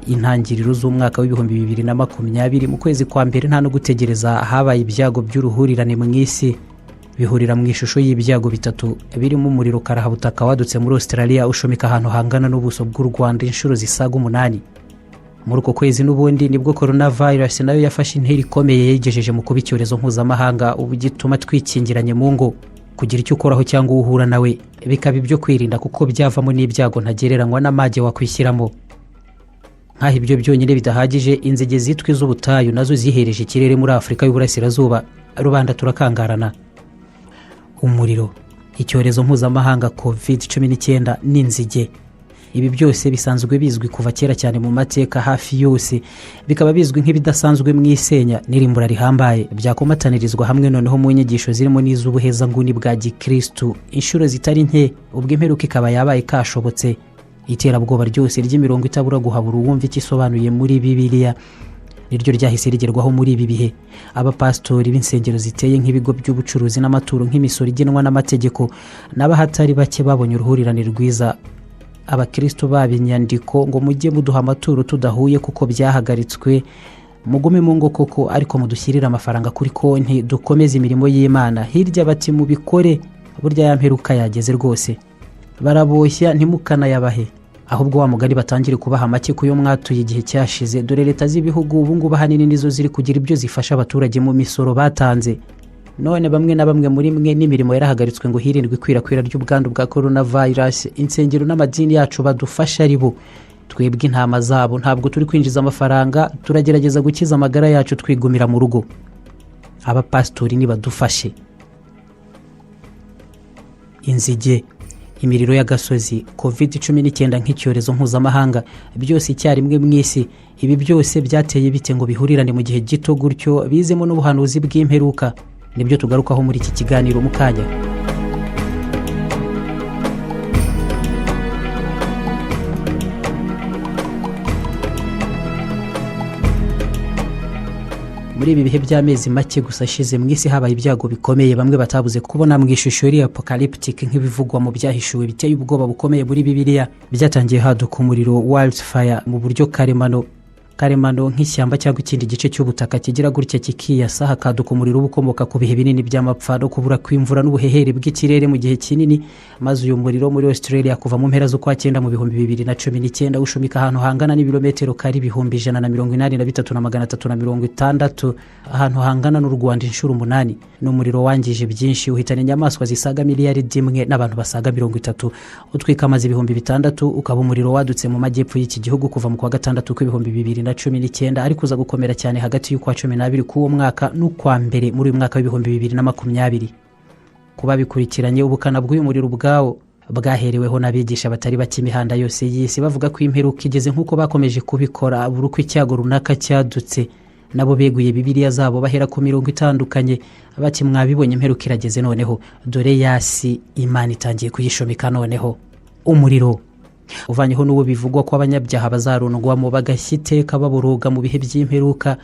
intangiriro z'umwaka w'ibihumbi 2020 mu kwezi kwa mbere nta no gutegereza habaye ibyago by'uruhurirane mu isi bihurira mu ishusho y'ibyago bitatu birimo umuriro karahabutaka wadutse muri Australia ushomika ahantu hangana n'ubuso bw'u Rwanda inshuro zisaga 8. Muri uko kwezi n'ubundi nibwo coronavirus nayo yafashe intera ikomeye yegejeje mu kuba icyorezo mpuzamahanga ubu gituma twikingiranye mu ngo kugira icyo ukoraho cyangwa uhura nawe bikaba ibyo kwirinda kuko byavamo n'ibyago ntagereranywa n'amage wakwishyiramo. Nkaho ibyo byonyine bidahagije, inzige zitwa z'ubutayu nazo zihereje ikirere muri Afrika y'Uburasirazuba, rubanda turakangarana. Umuriro, icyorezo mpuzamahanga COVID-19 n'inzige, ibi byose bisanzwe bizwi kuva kera cyane mu mateka hafi yose, bikaba bizwi nk'ibidasanzwe mu isenya n'irimbura rihambaye byakomatanirizwa hamwe noneho mu nyigisho zirimo n'iz'ubuheza nguni bwa Gikristo inshuro zitari nke, ubwo imperuka ikaba yabaye kashobotse. Iterabwoba ryose ry'imirongo itabura guhabura uwumva ikisobanuye muri Bibiliya niryo ryahise rigerwaho muri ibi bihe. Abapastori b'insengero ziteye nk'ibigo by'ubucuruzi n'amaturo nk'imisoro igenwa n'amategeko n'abahatari bake babonye uruhurirane rwiza. Abakristo babinyandiko ngo mujye muduha amaturo tudahuye kuko byahagaritswe, mugume mu ngo koko ariko mudushyirira amafaranga kuri konti dukomeze imirimo y'Imana. Hirya bati mubikore burya yamperuka yageze rwose, baraboshya ntimukana yabahe, ahubwo wa mugari batangire kubaha make kuyo mwatuye igihe cyashize. Dore leta z'ibihugu ubu ngubu hanini nizo ziri kugira ibyo zifasha abaturage mu misoro batanze. None bamwe na bamwe muri mwe n'imirimo yarahagaritswe ngo hirindwe ikwirakwira ry'ubwandu bwa coronavirus. Insengero n'amadini yacu badufasha aribo, twebwe intama zabo ntabwo turi kwinjiza amafaranga, turagerageza gukiza amagara yacu twigumira mu rugo. Abapastori ni badufashe. Inzige, imiriro y'agasozi, COVID-19 nk'icyorezo mpuzamahanga, byose icyarimwe mu isi, ibi byose byateye bite ngo bihurirane mu gihe gito gutyo bizemo n'ubuhanuzi bw'imperuka? Nibyo tugarukaho muri iki kiganiro mu kanya. Muri ibi bihe by'amezi make gusa ashize mu isi habaye ibyago bikomeye bamwe batabuze kubona mu ishusho ya apocalyptic nk'ibivugwa mu byahishuwe biteye ubwoba bukomeye muri Bibiliya. Byatangiye haduka umuriro wildfire mu buryo karemano nk'ishyamba cyangwa ikindi gice cy'ubutaka kigira gutya kikiyasa, hakaduka umuriro ubukomoka ku bihe binini by'amapfa no kubura kw'imvura n'ubuhehere bw'ikirere mu gihe kinini. Maze uyu muriro muri Australia kuva mu mpera z'ukwa 9 mu 2019 ushumika ahantu hangana n'ibirometero kari 183,360 ahantu hangana n'u Rwanda inshuro 8. N'umuriro wangije byinshi, uhitana inyamaswa zisaga miliyaridi imwe n'abantu basaga 30. Utwika amazi 6,000, ukaba umuriro wadutse mu majyepfo y'iki gihugu kuva mu kwa 6 2019 ariko uza gukomera cyane hagati y'ukwa 12 k'uwo mwaka n'ukwa mbere muri uyu mwaka w'2020. Kuba bikurikiranye ubukana bw'uyu muriro ubwawo bwahereweho n'abigisha batari bake imihanda yose y'isi bavuga ko imperuka igeze nk'uko bakomeje kubikora buri uko icyago runaka cyadutse. Nabo beguye Bibiliya zabo bahera ku mirongo itandukanye bati mwabibonye imperuka irageze noneho, dore yasi Imana itangiye kuyishomika noneho. Umuriro uvanyeho n'uwo bivugwa ko abanyabyaha bazarundwamo bagashyiteka baburuga mu bihe by'imperuka.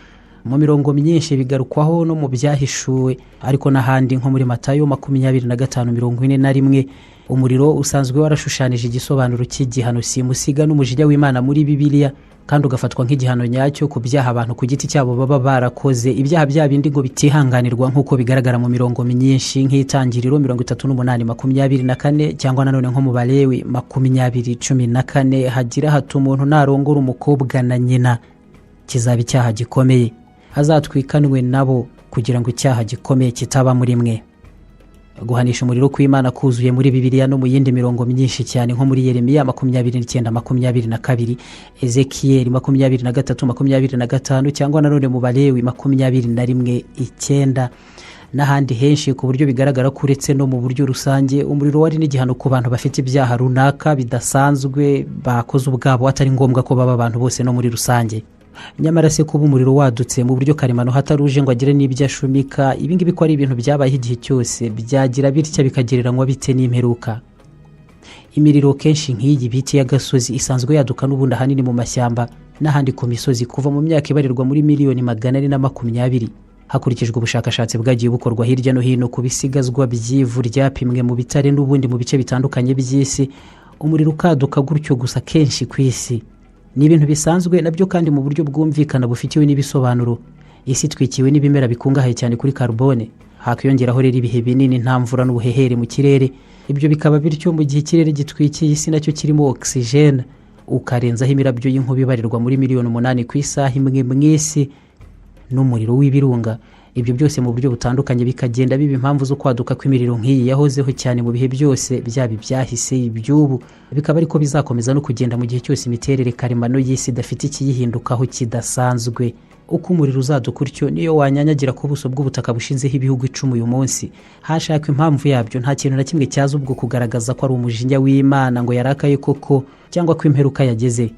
Mu mirongo myinshi bigarukwaho no mu byahishuwe ariko n'ahandi nko muri Matayo 25:41. Umuriro usanzwe warashushanije igisobanuro cy'igihano simusiga n'umujinya w'Imana muri Bibiliya, kandi ugafatwa nk'igihano nyacyo ku byaha abantu ku giti cyabo baba barakoze, ibyaha byabindi ngo bitihanganirwa nk'uko bigaragara mu mirongo myinshi nk'itangiriro 38:24 cyangwa nanone nko mu Balewi 20:14 hagira hati umuntu narongora umukobwa na nyina kizaba icyaha gikomeye, hazatwikanwe nabo kugira ngo icyaha gikomeye kitaba muri mwe. Guhanisha umuriro kw'Imana kuzuye muri Bibiliya no mu yindi mirongo myinshi cyane nko muri Yeremiya 29:22, Ezekiel 23:25 cyangwa nanone mu Balewi 21:9 n'ahandi henshi, ku buryo bigaragara ko uretse no mu buryo rusange umuriro wari n'igihano ku bantu bafite ibyaha runaka bidasanzwe bakoze ubwabo atari ngombwa ko baba abantu bose no muri rusange. Nyamara se kuba umuriro wadutse mu buryo karemano hataruje ngo agire n'ibyo ashumika, ibingibi ko ari ibintu byabaye igihe cyose byagira bitya bikagereranywa bite n'imperuka. Imiriro kenshi nk'iyi biti y'agasozi isanzwe yaduka n'ubundi ahanini mu mashyamba n'ahandi ku misozi kuva mu myaka ibarirwa muri miliyoni 420. Hakurikijwe ubushakashatsi bwagiye bukorwa hirya no hino ku bisigazwa by'ivu ryapimwe mu bitare n'ubundi mu bice bitandukanye by'isi, umuriro ukaduka gutyo gusa kenshi ku isi ni ibintu bisanzwe nabyo kandi mu buryo bwumvikana bufitiwe n'ibisobanuro. Isi twikiwe n'ibimera bikungahaye cyane kuri carbone, hakiyongeraho rero ibihe binini nta mvura n'ubuhehere mu kirere. Ibyo bikaba bityo mu gihe ikirere gitwikiye isi nacyo kirimo oxygene, ukarenzaho imirabyo y'inkuba ibarirwa muri miliyoni 8 ku isaha imwe mu isi n'umuriro w'ibirunga. Ibyo byose mu buryo butandukanye bikagenda biba impamvu zo kwaduka kw'imiriro nk'iyi yahozeho cyane mu bihe byose byaba ibyahise iby'ubu, bikaba ariko bizakomeza no kugenda mu gihe cyose imiterere karemano y'isi idafite ikiyihindukaho kidasanzwe. Uko umuriro uzaduka utyo niyo wanyanyagira ku buso bw'ubutaka bushinzeho ibihugu 10 uyu munsi, hashakwa impamvu yabyo nta kintu na kimwe cyaza ubwo kugaragaza ko ari umujinya w'Imana ngo yarakaye koko cyangwa ko imperuka yageze.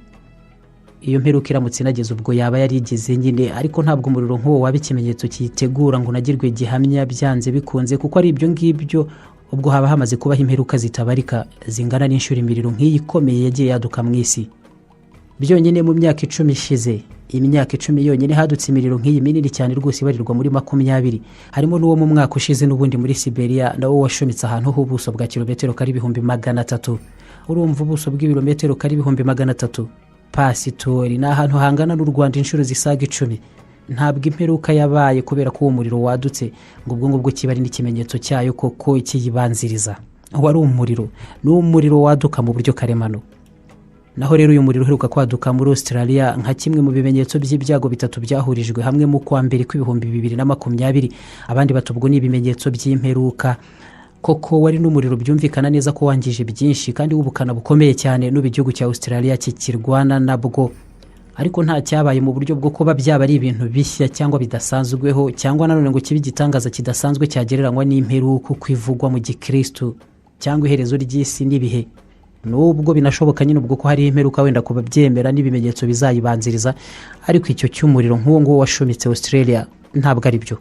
Iyo mperuka iramutse inageze ubwo yaba yarigeze nyine, ariko ntabwo umuriro nk'uwo waba ikimenyetso kiyitegura ngo unagirwe gihamya byanze bikunze, kuko ari ibyo ngibyo ubwo haba hamaze kubaho imperuka zitabarika zingana n'inshuro imiriro nk'iyi ikomeye yagiye yaduka mu isi. Byonyine mu myaka 10 ishize, imyaka 10 yonyine hadutse imiriro nk'iyi minini cyane rwose ibarirwa muri 20, harimo n'uwo mu mwaka ushize n'ubundi muri Siberia nawo washomitse ahantu h'ubuso bwa kilometero kari 300,000. Urumva ubuso bw'ibirometero kari 300,000 pasitori ni ahantu hangana n'u Rwanda inshuro zisaga 10. Ntabwo imperuka yabaye kubera ko uwo muriro wadutse ngo ubwo ngubwo kiba ari n'ikimenyetso cyayo koko ikiyibanziriza. Wari umuriro, n'umuriro waduka mu buryo karemano. Naho rero uyu muriro uheruka kwaduka muri Australia nka kimwe mu bimenyetso by'ibyago bitatu byahurijwe hamwe mu kwa mbere kw'ibihumbi 2020, abandi batubwo ni ibimenyetso by'imperuka. Koko wari n'umuriro byumvikana neza ko wangije byinshi kandi w'ubukana bukomeye cyane n'ubu igihugu cya Australia kikirwana nabwo, ariko nta cyabaye mu buryo bwo kuba byaba ari ibintu bishya cyangwa bidasanzweho, cyangwa nanone ngo kibe igitangaza kidasanzwe cyagereranywa n'imperuka kwivugwa mu gikristo cyangwa iherezo ry'isi n'ibihe. Nubwo binashoboka nyine ubwo ko hari imperuka wenda kuba byemera n'ibimenyetso bizayibanziriza, ariko icyo cy'umuriro nk'uwo nguwo washomitse Australia ntabwo ari byo.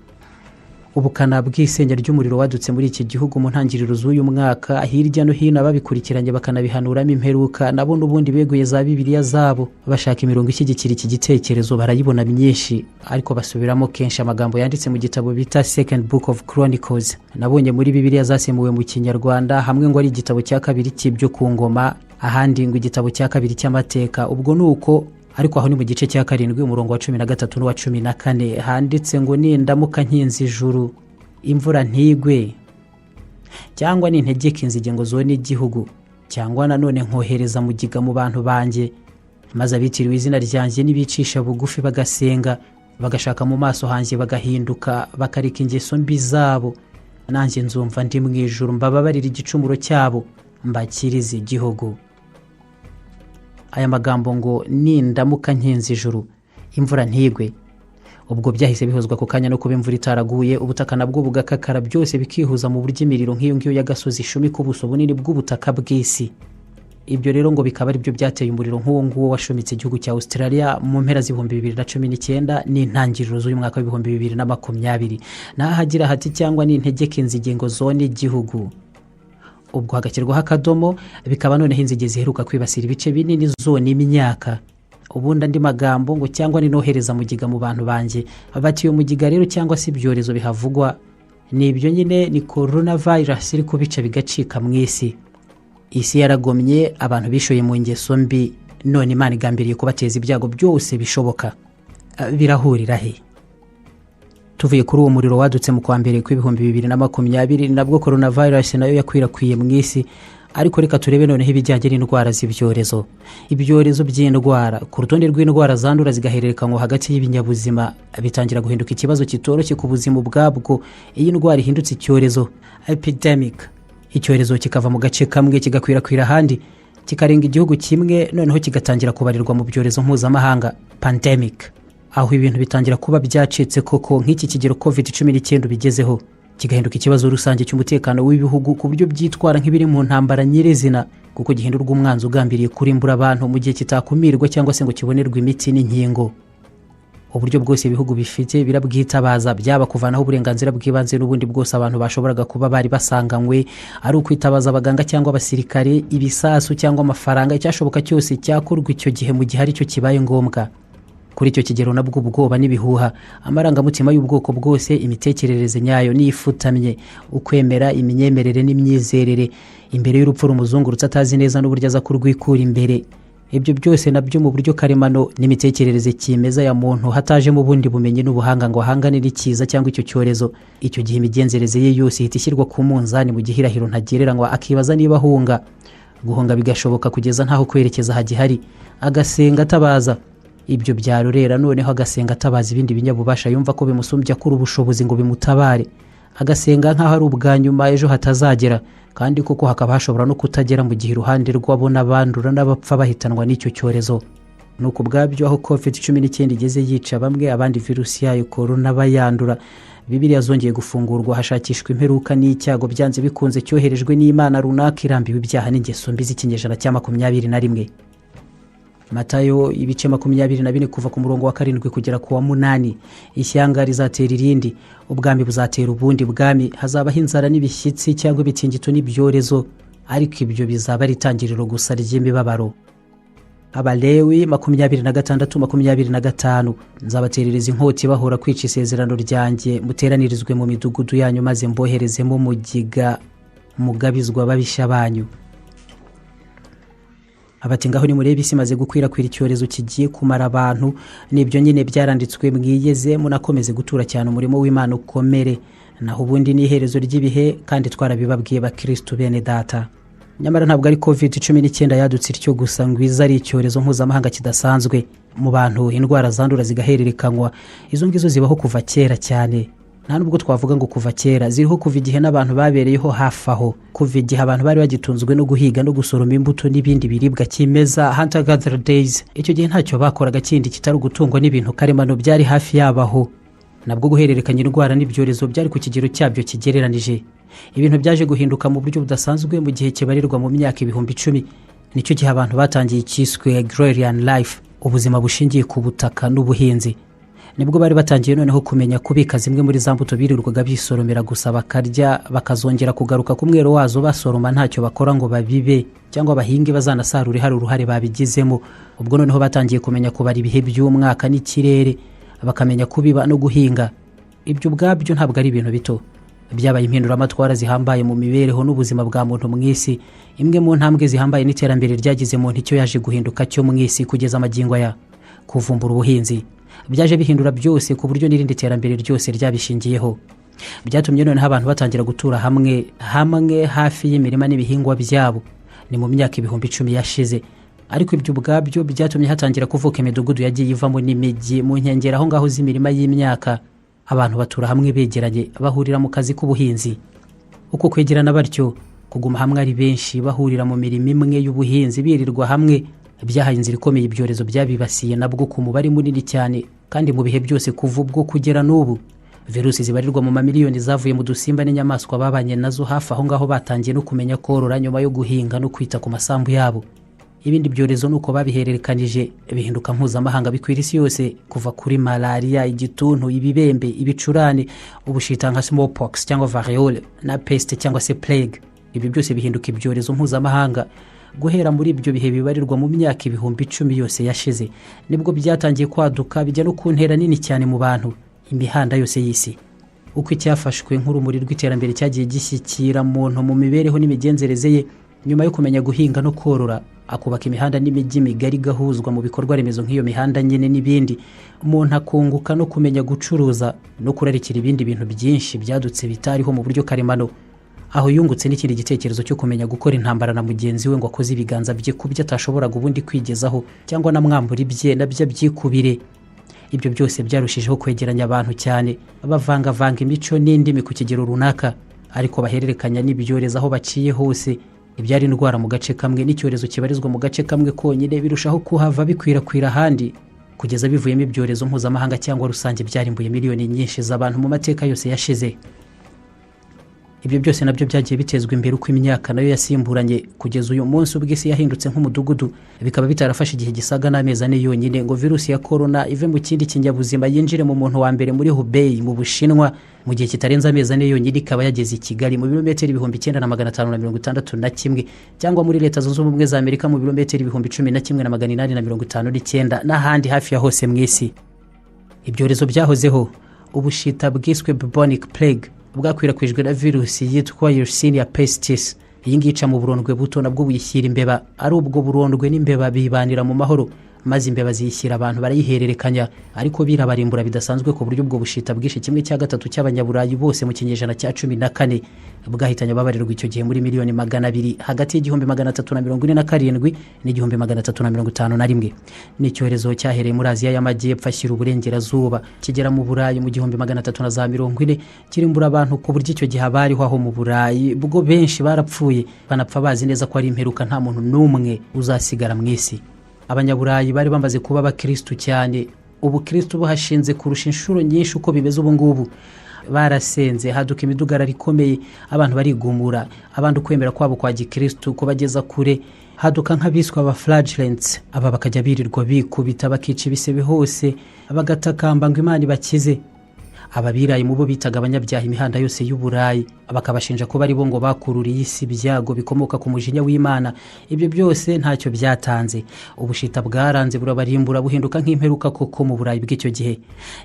Ubukana bw'isenya ry'umuriro wadutse muri iki gihugu mu ntangiriro z'uyu mwaka, hirya no hino ababikurikiranye bakanabihanuramo imperuka nabo n'ubundi beguye za Bibiliya zabo bashaka imirongo ishyigikira iki gitekerezo barayibona myinshi, ariko basubiramo kenshi amagambo yanditse mu gitabo bita Second Book of Chronicles. Nabonye muri Bibiliya zasemuwe mu Kinyarwanda hamwe ngo ari igitabo cya kabiri cy'ibyo ku ngoma, ahandi ngo igitabo cya kabiri cy'amateka. Ubwo nuko, ariko aho ni mu gice cya 7 umurongo wa 13 n'uwa 14 handitse ngo nindamuka nkinze ijuru imvura ntigwe, cyangwa nintegeka inzige ngo zone igihugu, cyangwa nanone nkohereza mugiga mu bantu banjye, maze abitiriwe izina ryanjye nibicisha bugufi bagasenga bagashaka mu maso hanjye bagahinduka bakarika ingeso mbi zabo, nanjye nzumva ndi mu ijuru mbababarira igicumuro cyabo mbakirize igihugu. Aya magambo ngo nindamuka nkinze ijuru imvura ntigwe, ubwo byahise bihozwa ku kanya no kuba imvura itaraguye, ubutaka nabwo bugakakara, byose bikihuza mu buryo imiriro nk'iyo ngiyo y'agasozi ishumi ku buso bunini bw'ubutaka bw'isi. Ibyo rero ngo bikaba ari byo byateye umuriro nk'uwo nguwo washomitse igihugu cya Australia mu mpera z'ibihumbi 2019 n'intangiriro z'uyu mwaka w'ibihumbi 2020. Nahagira hati cyangwa nintegeka inzige ngo zone igihugu, ubwo hagashyirwaho akadomo, bikaba noneho inzige ziheruka kwibasira ibice binini zone imyaka. Ubundi andi magambo ngo cyangwa ninohereza mugiga mu bantu banjye. Bati iyo mugiga rero cyangwa se ibyorezo bihavugwa ni ibyo nyine, ni coronavirus iri kubica bigacika mu isi. Isi yaragomye, abantu bishoye mu ngeso mbi, none Imana igambiriye kubateza ibyago byose bishoboka. Birahurira he? Tuvuye kuri uwo muriro wadutse mu kwa mbere kw'ibihumbi 2020 nabwo coronavirus nayo yakwirakwiye mu isi, ariko reka turebe noneho ibijyanye n'indwara z'ibyorezo. Ibyorezo by'indwara ku rutonde rw'indwara zandura zigahererekanywa hagati y'ibinyabuzima bitangira guhinduka ikibazo kitoroshye ku buzima bwabwo. Iyi ndwara ihindutse icyorezo, epidemic, icyorezo kikava mu gace kamwe kigakwirakwira ahandi, kikarenga igihugu kimwe, noneho kigatangira kubarirwa mu byorezo mpuzamahanga, pandemic, aho ibintu bitangira kuba byacitse koko nk'iki kigero COVID-19 bigezeho, kigahinduka ikibazo rusange cy'umutekano w'ibihugu ku buryo byitwara nk'ibiri mu ntambara nyirezina, kuko gihindurwa umwanzi ugambiriye kurimbura abantu mu gihe kitakumirwa cyangwa se ngo kibonerwe imiti n'inkingo. Uburyo bwose ibihugu bifite birabwitabaza, byaba kuvanaho uburenganzira bw'ibanze n'ubundi bwose abantu bashoboraga kuba bari basanganywe, ari ukwitabaza abaganga cyangwa abasirikare, ibisasu cyangwa amafaranga, icyashoboka cyose cyakorwa icyo gihe mu gihe ari cyo kibaye ngombwa. Kuri icyo kigero nabwo ubwoba n'ibihuha, amarangamutima y'ubwoko bwose, imitekerereze nyayo nifutamye, ukwemera, imyemerere n'imyizerere, imbere y'urupfu rumuzungurutse atazi neza n'uburyo aza kurwikura imbere, ibyo byose nabyo mu buryo karemano n'imitekerereze kimeza ya muntu hataje mu bundi bumenyi n'ubuhanga ngo ahangane n'ikiza cyangwa icyo cyorezo. Icyo gihe imigenzereze ye yose ihita ishyirwa ku munzani mu gihirahiro ntagereranywa, akibaza niba guhunga bigashoboka kugeza ntaho kwerekeza hagihari, agasenga atabaza. Ibyo byarorera noneho agasenga atabaza ibindi binyabubasha yumva ko bimusumbya kuri ubushobozi ngo bimutabare, agasenga nkaho ari ubwa nyuma ejo hatazagera, kandi koko hakaba hashobora no kutagera mu gihe iruhande rw'abona bandura n'abapfa bahitanwa n'icyo cyorezo. Nuko ubwabyo aho COVID-19 igeze yica bamwe, abandi virusi yayo corona bayandura, Bibiliya zongeye gufungurwa hashakishwa imperuka n'icyago byanze bikunze cyoherejwe n'Imana runaka irambiwe ibyaha n'ingeso mbi z'ikinyejana cya 21. Matayo ibice 24 kuva ku murongo wa 7 kugera ku wa 8. Ishyanga rizatera irindi, ubwami buzatera ubundi bwami, hazabaho inzara n'ibishyitsi cyangwa ibitingito n'ibyorezo, ariko ibyo bizaba ari itangiriro gusa ry'imibabaro. Abalewi 26-25 nzabaterereza inkota bahora kwica isezerano ryanjye, muteranirizwe mu midugudu yanyu maze mboherezemo mugiga mugabizwa babisha banyu. Abati ngaho ni murebe isi maze gukwirakwira icyorezo kigiye kumara abantu, nibyo nyine byaranditswe mwiyeze munakomeze gutura cyane umurimo w'Imana ukomere, naho ubundi ni iherezo ry'ibihe kandi twarabibabwiye bakristo bene data. Nyamara ntabwo ari COVID-19 yadutse ityo gusa ngo iza ari icyorezo mpuzamahanga kidasanzwe. Mu bantu indwara zandura zigahererekanywa, izo ngizo zibaho kuva kera cyane. Nta nubwo twavuga ngo kuva kera, ziriho kuva igihe n'abantu babereyeho hafi aho, kuva igihe abantu bari bagitunzwe no guhiga no gusoroma imbuto n'ibindi biribwa kimeza, hunter gatherer days. Icyo gihe ntacyo bakoraga kindi kitari gutungwa n'ibintu karemano byari hafi yabaho. Nabwo guhererekanya indwara n'ibyorezo byari ku kigero cyabyo kigereranije. Ibintu byaje guhinduka mu buryo budasanzwe mu gihe kibarirwa mu myaka 10,000. Nicyo gihe abantu batangiye icyiswe agrarian life, ubuzima bushingiye ku butaka n'ubuhinzi. Nibwo bari batangiye noneho kumenya kubika zimwe muri za mbuto birirwaga bisoromera gusa bakarya, bakazongera kugaruka ku mwero wazo basoroma ntacyo bakora ngo babibe cyangwa bahinge bazanasarure hari uruhare babigizemo. Ubwo noneho batangiye kumenya kubara ibihe by'umwaka n'ikirere, bakamenya kubiba no guhinga. Ibyo ubwabyo ntabwo ari ibintu bito, byabaye impinduramatwara zihambaye mu mibereho n'ubuzima bwa muntu mu isi. Imwe mu ntambwe zihambaye n'iterambere ryagize mu nticyo yaje guhinduka cyo mu isi kugeza amagingo aya, kuvumbura ubuhinzi. Byaje bihindura byose ku buryo n'irindi terambere ryose ryabishingiyeho. Byatumye noneho abantu batangira gutura hamwe hafi y'imirima n'ibihingwa byabo. Ni mu myaka 10,000 yashize. Ariko ibyo ubwabyo byatumye hatangira kuvuka imidugudu yagiye ivamo n'imijyi mu nkengero aho ngaho z'imirima y'imyaka. Abantu batura hamwe begeranye, bahurira mu kazi k'ubuhinzi. Uko kwegerana batyo, kuguma hamwe ari benshi bahurira mu mirimo imwe y'ubuhinzi birirwa hamwe, byahaye inzira ikomeye ibyorezo byabibasiye nabwo ku mubare munini cyane, kandi mu bihe byose kuva ubwo kugera n'ubu. Virusi zibarirwa mu mamiliyoni zavuye mu dusimba n'inyamaswa babanye nazo hafi aho ngaho batangiye no kumenya korora nyuma yo guhinga no kwita ku masambu yabo. Ibindi byorezo nuko babihererekanije bihinduka mpuzamahanga bikwira isi yose, kuva kuri malaria, igituntu, ibibembe, ibicurane, ubushita nka smallpox cyangwa variole na peste cyangwa se plague. Ibi byose bihinduka ibyorezo mpuzamahanga. Guhera muri ibyo bihe bibarirwa mu myaka 10,000 yose yashize, nibwo byatangiye kwaduka bijya no kuntera nini cyane mu bantu, imihanda yose y'isi. Uko icyafashwe nk'urumuri rw'iterambere cyagiye gishyikira muntu mu mibereho n'imigenzereze ye, nyuma yo kumenya guhinga no korora, akubaka imihanda n'imijyi migari gahuzwa mu bikorwa remezo nk'iyo mihanda nyene n'ibindi, umuntu akunguka no kumenya gucuruza no kurarikira ibindi bintu byinshi byadutse bitariho mu buryo karemano. Aho yungutse n'ikindi gitekerezo cyo kumenya gukora intambara na mugenzi we ngo akoze ibiganza bye kubyo atashoboraga ubundi kwigezaho, cyangwa namwambura ibye nabyo byikubire. Ibyo byose byarushijeho kwegeranya abantu cyane, bavanga imico n'indimi ku kigero runaka, ariko bahererekanya n'ibyorezo aho baciye hose. Ibyari indwara mu gace kamwe n'icyorezo kibarizwa mu gace kamwe konyine birushaho kuhava bikwirakwira ahandi, kugeza bivuyemo ibyorezo mpuzamahanga cyangwa rusange byarimbuye miliyoni nyinshi z'abantu mu mateka yose yashize. Ibyo byose nabyo byagiye bitezwa imbere uko imyaka nayo yasimburanye, kugeza uyu munsi ubwo isi yahindutse nk'umudugudu. Bikaba bitarafashe igihe gisaga n'amezi 4 yonyine ngo virusi ya corona ive mu kindi kinyabuzima yinjire mu muntu wa mbere muri Hubei mu Bushinwa. Mu gihe kitarenze amezi 4 yonyine ikaba yageze i Kigali mu birometero 9,561, cyangwa muri Leta Zunze Ubumwe za Amerika mu birometero 11,859 n'ahandi hafi ya hose mu isi. Ibyorezo byahozeho, ubushita bwiswe bubonic plague bwakwirakwijwe na virusi yitwa Yersinia pestis, iyi ngiyi ica mu burondwe buto nabwo buyishyira imbeba, ari ubwo burondwe n'imbeba bibanira mu mahoro, maze imbeba ziyishyira abantu barayihererekanya, ariko birabarimbura bidasanzwe ku buryo ubwo bushita bwishe 1/3 cy'abanyaburayi bose mu kinyejana cya 14 bwahitanye babarirwa icyo gihe muri miliyoni 200 hagati y'igihumbi 347 n'igihumbi 351. Ni icyorezo cyahereye muri Aziya y'Amajyepfo ashyira uburengerazuba kigera mu Burayi mu gihumbi 340 kirimbura abantu ku buryo icyo gihe abariho aho mu Burayi bwo benshi barapfuye, banapfa bazi neza ko ari imperuka nta muntu n'umwe uzasigara mu isi. Abanyaburayi bari bamaze kuba abakristo cyane, ubukristo buhashinze kurusha inshuro nyinshi uko bimeze ubu ngubu. Barasenze, haduka imidugararo ikomeye, abantu barigumura, abantu kwemera kwabo kwa gikristo kubageza kure, haduka nk'abiswa aba flagellants, aba bakajya birirwa bikubita bakica ibisebe hose, bagatakamba ngo Imana ibakize. Ababirayi mu bo bitaga abanyabyaha imihanda yose y'Uburayi, bakabashinja ko bari bo ngo bakururiye isi ibyago bikomoka ku mujinya w'Imana. Ibyo byose ntacyo byatanze, ubushita bwaranze burabarimbura buhinduka nk'imperuka koko mu Burayi bw'icyo gihe.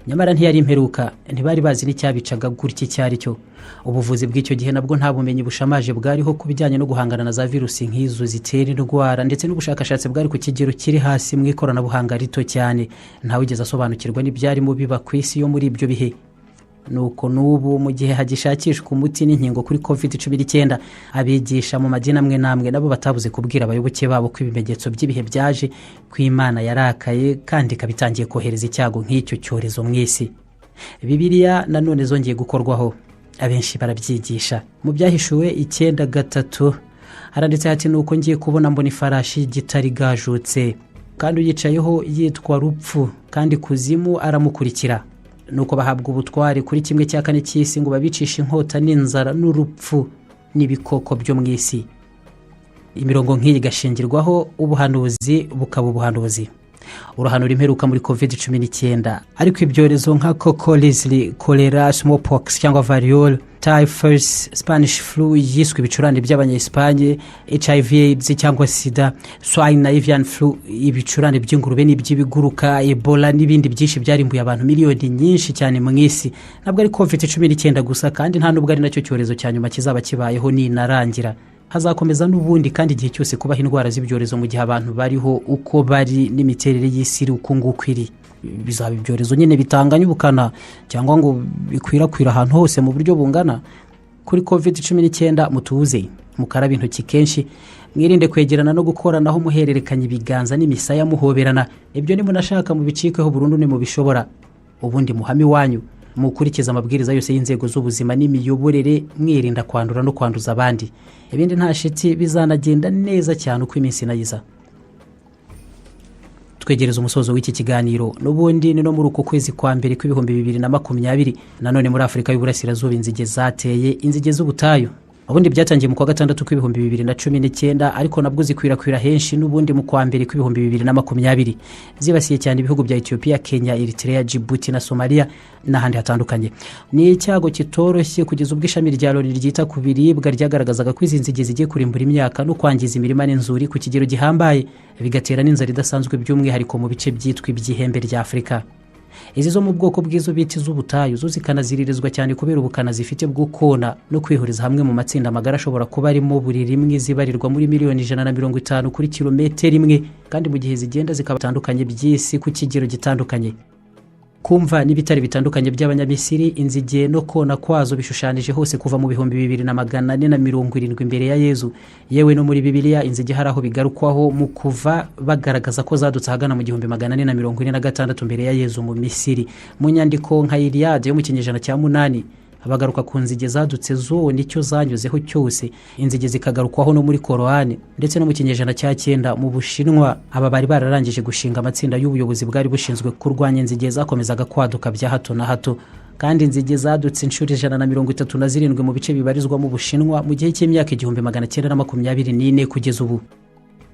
Nyamara ntiyari imperuka, ntibari bazi n'icyabicaga gutya cyari cyo. Ubuvuzi bw'icyo gihe nabwo nta bumenyi bushamaje bwariho ku bijyanye no guhangana na za virusi nk'izo zitera indwara, ndetse n'ubushakashatsi bwari ku kigero kiri hasi mu ikoranabuhanga rito cyane. Ntawigeze asobanukirwa n'ibyarimo biba ku isi yo muri ibyo bihe. Nuko n'ubu mu gihe hagishakishwa umuti n'inkingo kuri COVID-19, abigisha mu madini amwe namwe nabo batabuze kubwira abayoboke babo ko ibimenyetso by'ibihe byaje, ko Imana yarakaye kandi kabitangiye kohereza icyago nk'icyo cyorezo mu isi. Bibiliya nanone zongeye gukorwaho, abenshi barabyigisha. Mu byahishuwe 9:3 haranditse hati, nuko ngiye kubona mbona ifarashi y'igitare igajutse, kandi uyicayeho yitwa Rupfu, kandi kuzimu aramukurikira. Nuko bahabwa ubutware kuri 1/4 cy'isi ngo babicishe inkota n'inzara n'urupfu n'ibikoko byo mu isi. Imirongo nk'iyi gashingirwaho ubuhanuzi bukaba ubuhanuzi. Uruhanura imperuka muri COVID-19, ariko ibyorezo nka cocolizli, cholera, smallpox cyangwa variole, typhus, Spanish flu yiswe ibicurane by'abanya-Espanye, HIV/AIDS cyangwa sida, swine avian flu ibicurane by'ingurube n'iby'ibiguruka, Ebola n'ibindi byinshi byarimbuye abantu miliyoni nyinshi cyane mu isi. Ntabwo ari COVID-19 gusa, kandi nta nubwo ari nacyo cyorezo cya nyuma kizaba kibayeho ninarangira. Hazakomeza n'ubundi kandi igihe cyose kubaho indwara z'ibyorezo mu gihe abantu bariho uko bari n'imiterere y'isi uko nguko iri. Bizaba ibyorezo nyine bitanganya ubukana cyangwa ngo bikwirakwira ahantu hose mu buryo bungana. Kuri COVID-19 mutuze, mukaraba intoki kenshi, mwirinde kwegerana no gukoranaho muhererekanya ibiganza n'imisaya muhoberana. Ibyo nimunashaka mu bicikeho burundu ni mu bishobora. Ubundi muhami wanyu mukurikiza amabwiriza yose y'inzego z'ubuzima n'imiyoborere, mwirinda kwandura no kwanduza abandi. Ibindi nta shiti bizanagenda neza cyane uko iminsi nayiza. Twegereza umusozo w'iki kiganiro, n'ubundi ni no muri uko kwezi kwa mbere kw'ibihumbi 2020 nanone muri Afurika y'Uburasirazuba inzige zateye, inzige z'ubutayu. Ubundi byatangiye mu kwa gatandatu kw'ibihumbi 2019, ariko nabwo zikwirakwira henshi n'ubundi mu kwa mbere kw'ibihumbi 2020. Zibasiye cyane ibihugu bya Ethiopia, Kenya, Eritrea, Djibouti na Somalia n'ahandi hatandukanye. Ni icyago kitoroshye kugeza ubwo ishami rya Loni ryita ku biribwa ryagaragazaga ko izi nzige zigiye kurimbura imyaka no kwangiza imirima n'inzuri ku kigero gihambaye, bigatera n'inzara idasanzwe by'umwihariko mu bice byitwa iby'ihembe rya Afurika. Izi zo mu bwoko bw'izo biti z'ubutayu zo zikanaziririzwa cyane kubera ubukana zifite bw'ukona no kwihuriza hamwe mu matsinda magara ashobora kuba arimo buri rimwe zibarirwa muri miliyoni 150 kuri kilometero imwe, kandi mu gihe zigenda zikaba bitandukanye by'isi ku kigero gitandukanye. Kumva n'ibitari bitandukanye by'abanyamisiri, inzige no kona kwazo bishushanije hose kuva mu bihumbi 2470 imbere ya Yezu. Yewe no muri Bibiliya inzige haraho bigarukwaho mu kuva bagaragaza ko zadutse hagana mu 1446 imbere ya Yezu mu Misiri. Mu nyandiko nka Iliade yo mu kinyejana cya 8 abagaruka ku nzige zadutse zo nicyo zanyuzeho cyose. Inzige zikagarukwaho no muri Korani ndetse no mu kinyejana cya 9 mu Bushinwa. Aba bari bararangije gushinga amatsinda y'ubuyobozi bwari bushinzwe kurwanya inzige zakomezaga kwaduka bya hato na hato, kandi inzige zadutse inshuro 137 mu bice bibarizwa mu Bushinwa mu gihe cy'imyaka 1924 kugeza ubu.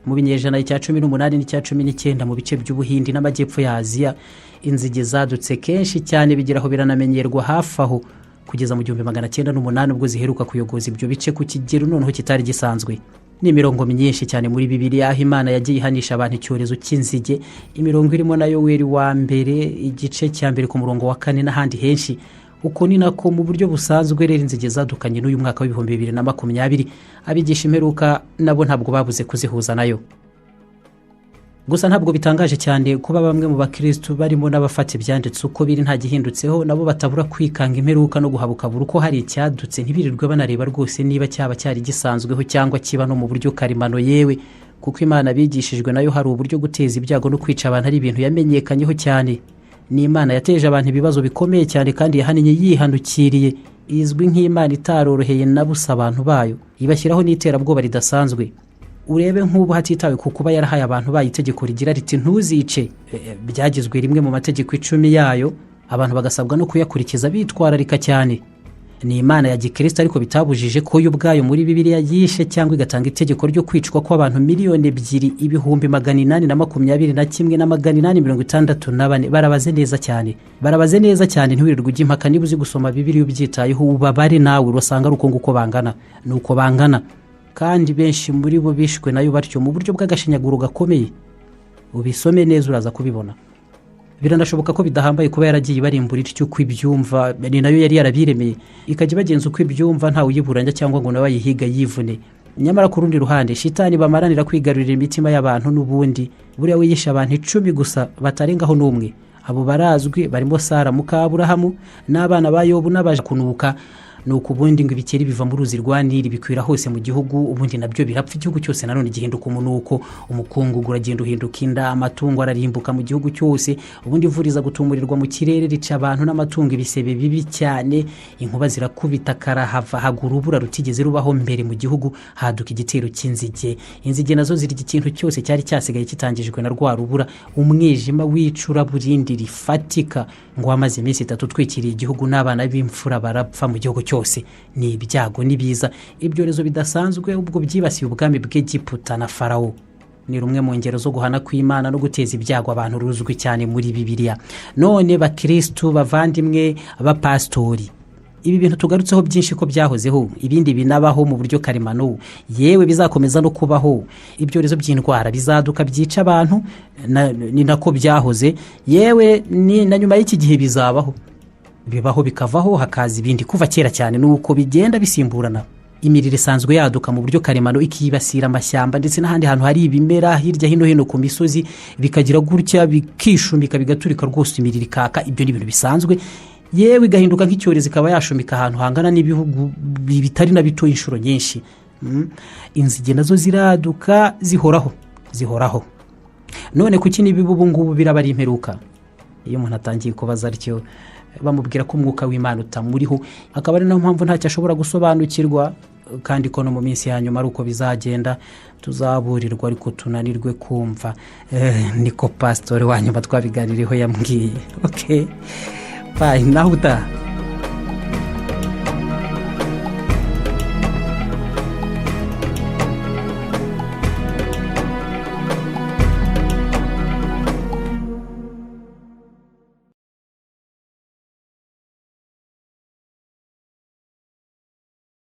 Mu binyejana cya 18 n'icya 19 mu bice by'Ubuhindi n'amajyepfo ya Aziya, inzige zadutse kenshi cyane bigeraho biranamenyerwa hafi aho kugeza mu 1908 ubwo ziheruka kuyogoza ibyo bice ku kigero noneho kitari gisanzwe. Ni imirongo myinshi cyane muri Bibiliya aho Imana yagiye ihanisha abantu icyorezo cy'inzige. Imirongo irimo na Yoweri wa mbere igice cya mbere ku murongo wa 4 n'ahandi henshi. uko ni nako mu buryo busanzwe rero inzige zadukanye n'uyu mwaka w'ibihumbi 2020 abigisha imperuka nabo ntabwo babuze kuzihuza nayo. Gusa ntabwo bitangaje cyane kuba bamwe mu bakristo barimo n'abafata ibyanditse uko biri nta gihindutseho nabo batabura kwikanga imperuka no guhabuka buri uko hari icyadutse ntibirirwe banareba rwose niba cyaba cyari gisanzweho cyangwa kiba no mu buryo karimano yewe kuko Imana bigishijwe nayo hari uburyo guteza ibyago no kwica abantu ari ibintu yamenyekanyeho cyane. Ni Imana yateje abantu ibibazo bikomeye cyane kandi yahaniye yihanukiriye, izwi nk'Imana itaroroheye na busa abantu bayo, ibashyiraho n'iterabwoba ridasanzwe. Urebe nk'ubu hatitawe ku kuba yarahaye abantu bayo itegeko rigira riti ntuzice, byagizwe rimwe mu mategeko 10 yayo, abantu bagasabwa no kuyakurikiza bitwararika cyane. Ni Imana ya Gikristo ariko bitabujije ko yo ubwayo muri Bibiliya yishe cyangwa igatanga itegeko ryo kwicwa kw'abantu 2,821,864 barabaze neza cyane ntiwirirwe ujya impaka niba uzi gusoma Bibiliya ubyitayeho ubabare nawe urasanga ari uko nguko bangana kandi benshi muri bo bishwe nayo batyo mu buryo bw'agashinyaguro gakomeye. Ubisome neza uraza kubibona. Biranashoboka ko bidahambaye kuba yaragiye barimbura ityo kwibyumva, ni nayo yari yarabiremeye ikajya bagenza uko ibyumva nta uyiburanya cyangwa ngo nawe yihiga yivune. Nyamara ku rundi ruhande shitani bamaranira kwigarurira imitima y'abantu n'ubundi buriya wiyisha abantu 10 gusa batarengaho n'umwe. Abo barazwi barimo Sara muka Aburahamu n'abana ba Yobu n'abaje kunuka nuko ubundi ngo ibikeri biva mu ruzi rwa Nili bikwira hose mu gihugu, ubundi nabyo birapfa igihugu cyose nanone gihinduka umunuko, umukungu guragenda uhinduka inda, amatungo ararimbuka mu gihugu cyose, ubundi ivuriza gutumurirwa mu kirere rica abantu n'amatungo ibisebe bibi cyane, inkuba zirakubita karahava hagura ubura rutigeze rubaho mbere mu gihugu, haduka igitero cy'inzige. Inzige nazo zirya ikintu cyose cyari cyasigaye kitangijwe na rwa rubura, umwijima wicura burindi rifatika ngo amaze iminsi 3 twikiriye igihugu n'abana b'imfura barapfa mu gihugu cyose. Ni ibyago nibiza ibyorezo bidasanzwe ubwo byibasiye ubwami bw'Egiputa na Farawo. Ni rumwe mu ngero zo guhana kw'Imana no guteza ibyago abantu ruzwi cyane muri Bibiliya. None bakristo bavandimwe abapastori, ibi bintu tugarutseho byinshi ko byahozeho, ibindi binabaho mu buryo karimano, yewe bizakomeza no kubaho. Ibyorezo by'indwara bizaduka byica abantu, ni nako byahoze, yewe ni na nyuma y'iki gihe bizabaho, bibaho bikavaho hakaza ibindi kuva kera cyane nuko bigenda bisimburana. Imirire isanzwe yaduka mu buryo karemano ikibasira amashyamba ndetse n'ahandi hantu hari ibimera hirya hino ku misozi, bikagira gutya bikishumika bigaturika rwose imirire ikaka. Ibyo ni ibintu bisanzwe, yewe igahinduka nk'icyorezo ikaba yashumika ahantu hangana n'ibihugu bitari na bito inshuro nyinshi. Inzige nazo ziraduka zihoraho. None kuki nibibu ubu ngubu biraba ari imperuka? Iyo umuntu atangiye kubaza atyo bamubwira ko umwuka w'Imana utamuriho, akaba ari nayo mpamvu ntacyo ashobora gusobanukirwa, kandi ko no mu minsi ya nyuma ari uko bizagenda, tuzaburirwa ariko tunanirwe kumva. Niko pastor wanyu batwabiganiriho yambwiye. Okay, bye, naho utaha.